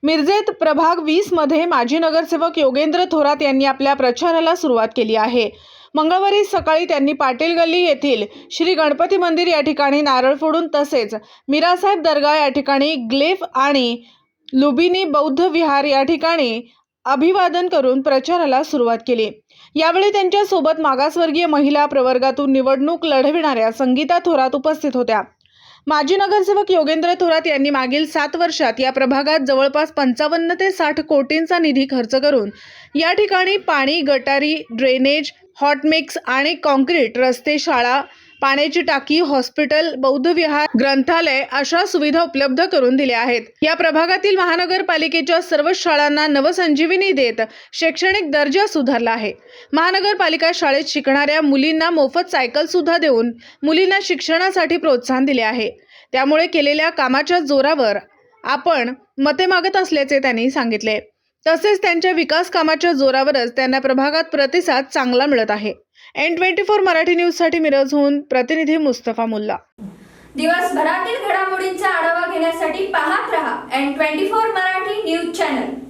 मिरजेत प्रभाग 20 मध्ये माजी नगरसेवक योगेंद्र थोरात यांनी आपल्या प्रचाराला सुरुवात केली आहे। मंगळवारी सकाळी त्यांनी पाटील गल्ली येथील श्री गणपती मंदिर या ठिकाणी नारळ फोडून तसेच मीरासाहेब दर्गा या ठिकाणी ग्लेफ आणि लुबिनी बौद्ध विहार या ठिकाणी अभिवादन करून प्रचाराला सुरुवात केली। यावेळी त्यांच्या सोबत मागासवर्गीय महिला प्रवर्गातून निवडणूक लढविणाऱ्या संगीता थोरात उपस्थित होत्या। माजी नगरसेवक योगेंद्र थोरात यांनी मागील 7 वर्षात या प्रभागात जवळपास 55 ते 60 कोटींचा निधी खर्च करून या ठिकाणी पाणी, गटारी, ड्रेनेज, हॉट मिक्स आणि कॉन्क्रीट, रस्ते, शाळा, पाण्याची टाकी, हॉस्पिटल, बौद्ध विहार, ग्रंथालय अशा सुविधा उपलब्ध करून दिल्या आहेत। या प्रभागातील महानगरपालिकेच्या सर्व शाळांना नवसंजीवनी देत शैक्षणिक दर्जा सुधारला आहे। महानगरपालिका शाळेत शिकणाऱ्या मुलींना मोफत सायकल सुद्धा देऊन मुलींना शिक्षणासाठी प्रोत्साहन दिले आहे। त्यामुळे केलेल्या कामाच्या जोरावर आपण मते मागत असल्याचे त्यांनी सांगितले। तसेच त्यांच्या विकास कामाच्या जोरावरच त्यांना प्रभागात प्रतिसाद चांगला मिळत आहे। N24 मराठी न्यूज साठी मिरजहून प्रतिनिधी मुस्तफा मुल्ला। दिवसभरातील घडामोडींचा आढावा घेण्यासाठी पाहत रहा N24 मराठी न्यूज चॅनल।